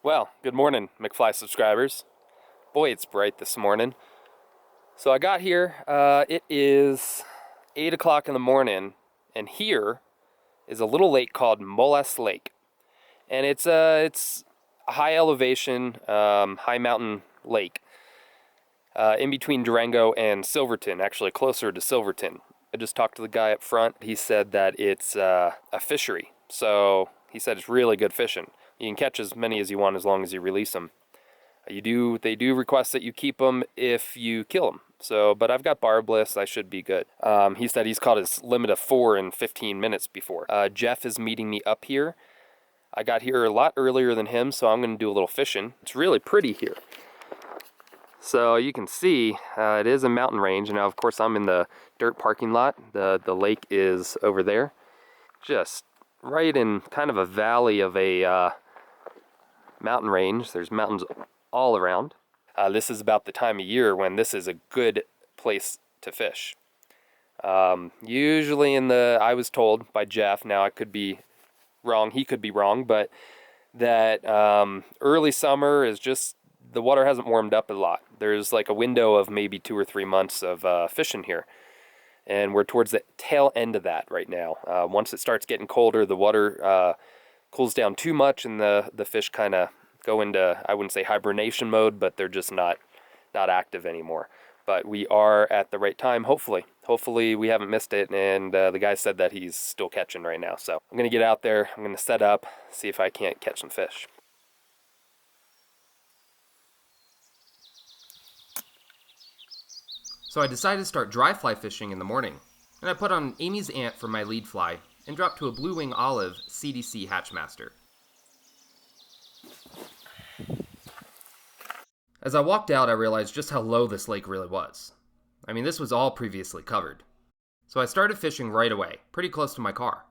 Well, good morning, McFly subscribers. Boy, it's bright this morning. So I got here, it is 8 o'clock in the morning, and here is a little lake called MOLAS Lake. And it's a high elevation, high mountain lake in between Durango and Silverton, actually closer to Silverton. I just talked to the guy up front. He said that it's a fishery. So he said it's really good fishing. You can catch as many as you want as long as you release them. They do request that you keep them if you kill them. So, but I've got barbless, I should be good. He said he's caught his limit of 4 in 15 minutes before. Jeff is meeting me up here. I got here a lot earlier than him, so I'm going to do a little fishing. It's really pretty here. So you can see it is a mountain range. Now, of course, I'm in the dirt parking lot. The lake is over there. Just right in kind of a valley of a mountain range. There's mountains all around. This is about the time of year when this is a good place to fish. Usually I was told by Jeff, now I could be wrong, he could be wrong, but that early summer is just, the water hasn't warmed up a lot. There's like a window of maybe 2 or 3 months of fishing here. And we're towards the tail end of that right now. Once it starts getting colder, the water cools down too much, and the fish kind of go into, I wouldn't say hibernation mode, but they're just not active anymore. But we are at the right time, hopefully. Hopefully we haven't missed it, and the guy said that he's still catching right now. So I'm going to get out there, I'm going to set up, see if I can't catch some fish. So I decided to start dry fly fishing in the morning, and I put on Amy's Ant for my lead fly and dropped to a Blue Wing Olive CDC Hatchmaster. As I walked out, I realized just how low this lake really was. I mean, this was all previously covered. So I started fishing right away, pretty close to my car.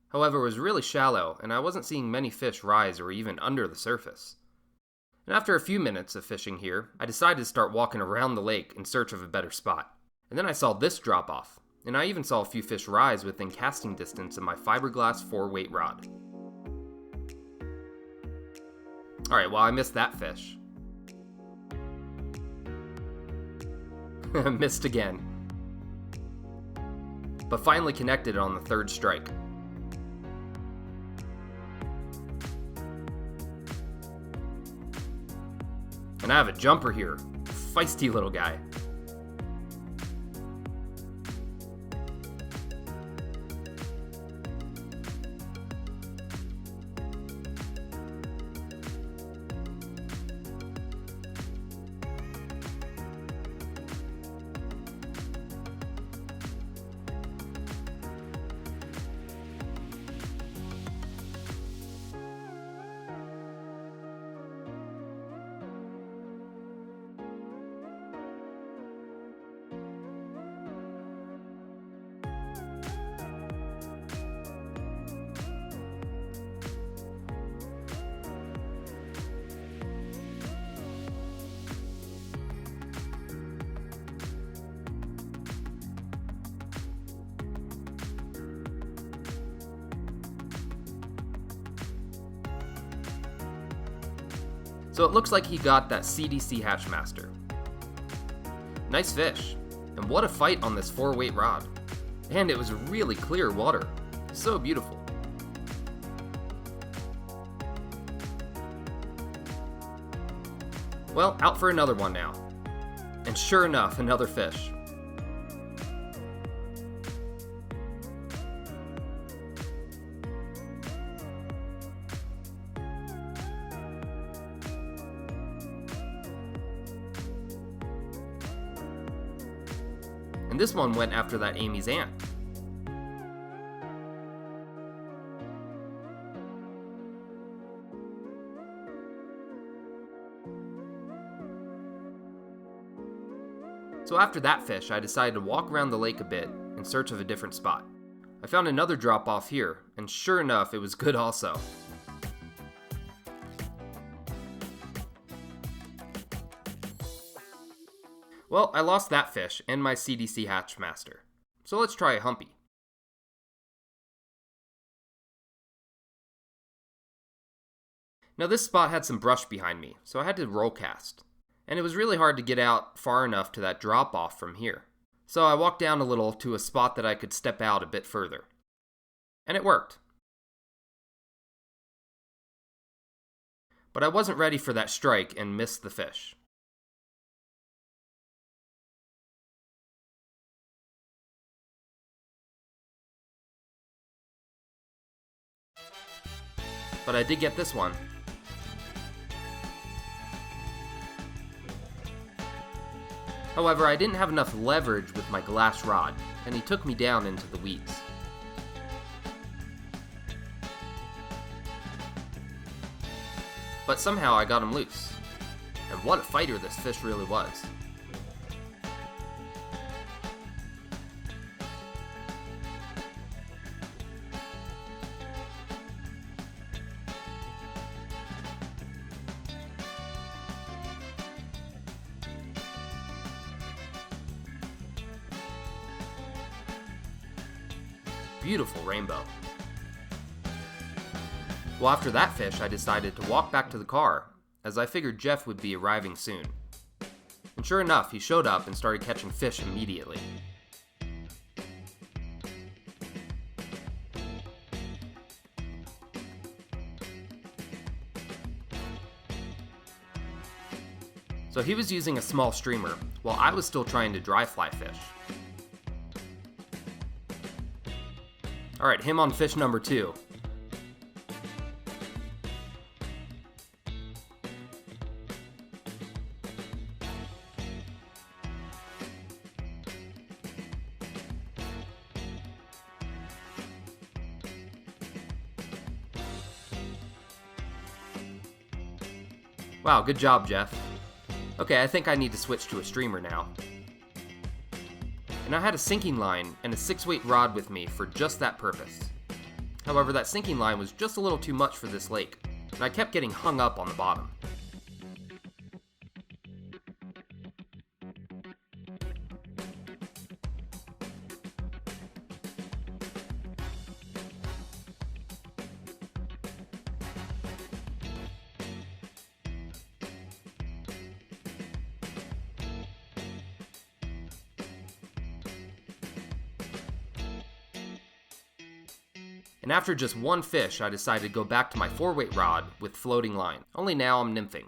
However, it was really shallow, and I wasn't seeing many fish rise or even under the surface. And after a few minutes of fishing here, I decided to start walking around the lake in search of a better spot. And then I saw this drop off, and I even saw a few fish rise within casting distance of my fiberglass 4-weight rod. Alright, well, I missed that fish. Missed again. But finally connected on the third strike. And I have a jumper here. Feisty little guy. So it looks like he got that CDC Hatchmaster. Nice fish, and what a fight on this 4-weight rod. And it was really clear water, so beautiful. Well, out for another one now. And sure enough, another fish. And this one went after that Amy's Ant. So after that fish, I decided to walk around the lake a bit in search of a different spot. I found another drop off here, and sure enough, it was good also. Well, I lost that fish and my CDC Hatchmaster. So let's try a humpy. Now this spot had some brush behind me, so I had to roll cast. And it was really hard to get out far enough to that drop off from here. So I walked down a little to a spot that I could step out a bit further. And it worked. But I wasn't ready for that strike and missed the fish. But I did get this one. However, I didn't have enough leverage with my glass rod, and he took me down into the weeds. But somehow I got him loose. And what a fighter this fish really was. Beautiful rainbow. Well, after that fish, I decided to walk back to the car, as I figured Jeff would be arriving soon. And sure enough, he showed up and started catching fish immediately. So he was using a small streamer, while I was still trying to dry fly fish. Alright, him on fish number 2. Wow, good job, Jeff. Okay, I think I need to switch to a streamer now. And I had a sinking line and a 6-weight rod with me for just that purpose. However, that sinking line was just a little too much for this lake, and I kept getting hung up on the bottom. And after just one fish, I decided to go back to my 4-weight rod with floating line. Only now I'm nymphing.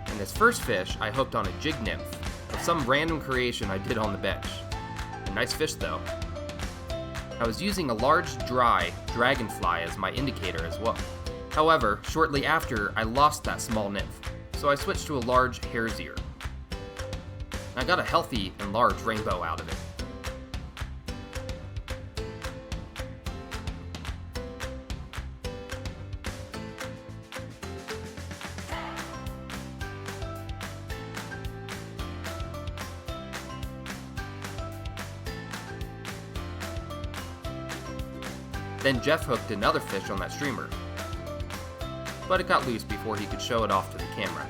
And this first fish, I hooked on a jig nymph of some random creation I did on the bench. A nice fish though. I was using a large, dry dragonfly as my indicator as well. However, shortly after, I lost that small nymph, so I switched to a large hare's ear. I got a healthy and large rainbow out of it. Then Jeff hooked another fish on that streamer, but it got loose before he could show it off to the camera.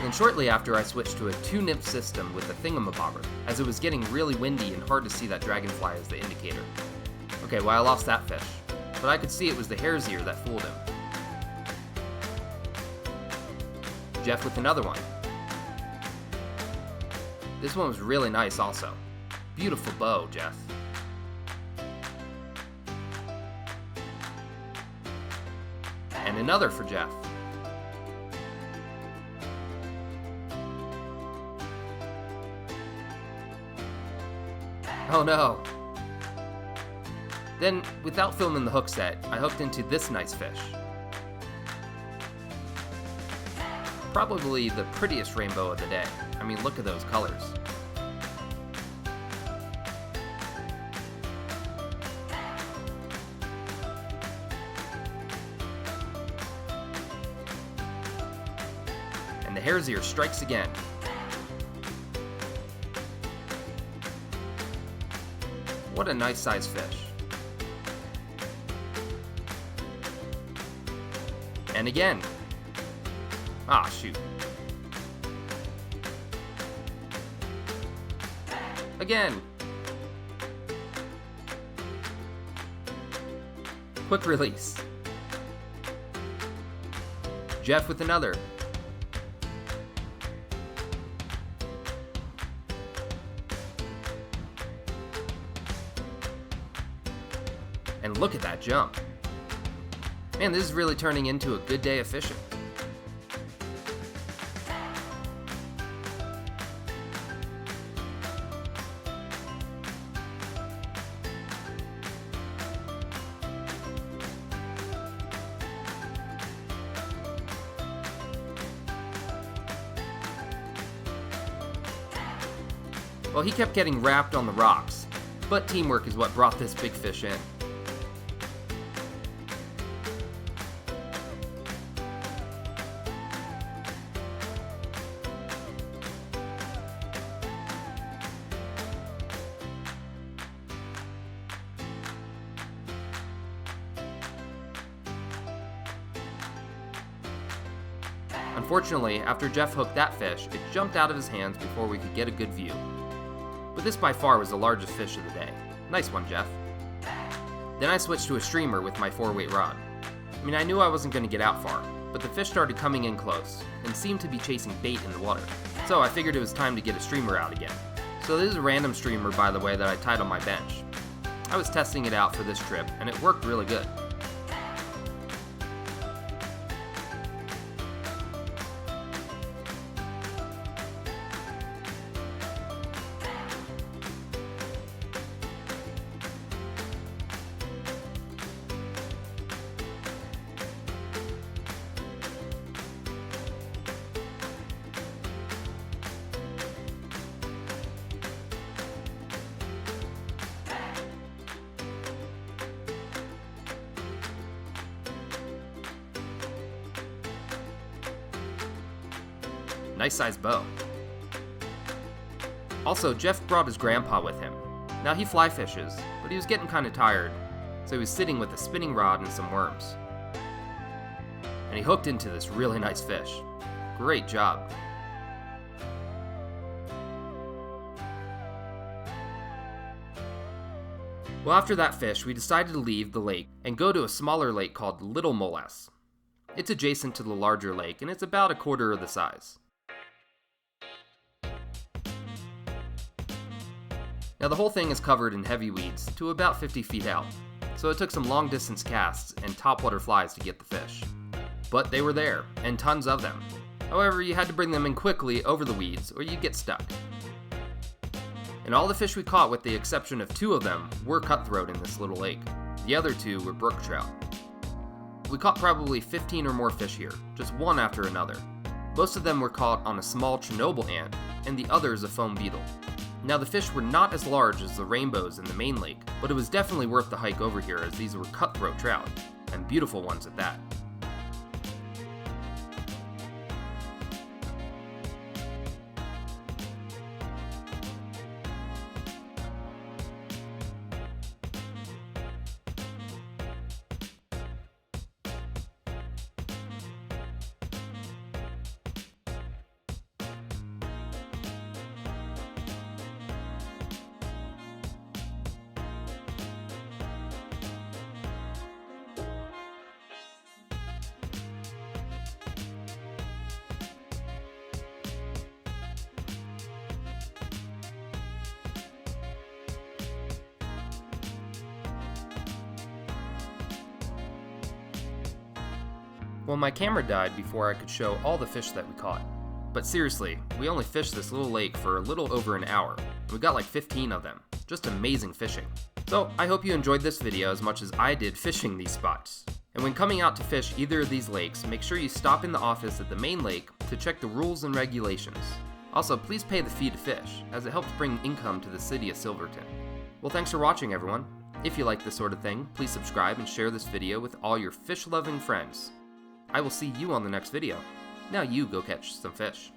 And shortly after, I switched to a 2-nymph system with a thingamabobber, as it was getting really windy and hard to see that dragonfly as the indicator. Okay, well I lost that fish, but I could see it was the hare's ear that fooled him. Jeff with another one. This one was really nice also. Beautiful bow, Jeff. And another for Jeff. Oh no. Then, without filming the hook set, I hooked into this nice fish. Probably the prettiest rainbow of the day. I mean, look at those colors. And the hare's ear strikes again. What a nice sized fish. And again. Ah, shoot. Again. Quick release. Jeff with another. And look at that jump. Man, this is really turning into a good day of fishing. Well, he kept getting wrapped on the rocks, but teamwork is what brought this big fish in. Unfortunately, after Jeff hooked that fish, it jumped out of his hands before we could get a good view. But this by far was the largest fish of the day. Nice one, Jeff. Then I switched to a streamer with my 4-weight rod. I mean, I knew I wasn't going to get out far, but the fish started coming in close and seemed to be chasing bait in the water. So I figured it was time to get a streamer out again. So this is a random streamer, by the way, that I tied on my bench. I was testing it out for this trip, and it worked really good. Nice sized bow. Also, Jeff brought his grandpa with him. Now he fly fishes, but he was getting kind of tired, so he was sitting with a spinning rod and some worms. And he hooked into this really nice fish. Great job. Well, after that fish, we decided to leave the lake and go to a smaller lake called Little MOLAS. It's adjacent to the larger lake, and it's about a quarter of the size. Now the whole thing is covered in heavy weeds to about 50 feet out, so it took some long distance casts and topwater flies to get the fish. But they were there, and tons of them. However, you had to bring them in quickly over the weeds or you'd get stuck. And all the fish we caught, with the exception of 2 of them, were cutthroat in this little lake. The other 2 were brook trout. We caught probably 15 or more fish here, just one after another. Most of them were caught on a small Chernobyl ant, and the others a foam beetle. Now the fish were not as large as the rainbows in the main lake, but it was definitely worth the hike over here, as these were cutthroat trout, and beautiful ones at that. Well, my camera died before I could show all the fish that we caught. But seriously, we only fished this little lake for a little over an hour, and we got like 15 of them. Just amazing fishing. So I hope you enjoyed this video as much as I did fishing these spots. And when coming out to fish either of these lakes, make sure you stop in the office at the main lake to check the rules and regulations. Also, please pay the fee to fish, as it helps bring income to the city of Silverton. Well, thanks for watching, everyone. If you like this sort of thing, please subscribe and share this video with all your fish-loving friends. I will see you on the next video. Now you go catch some fish.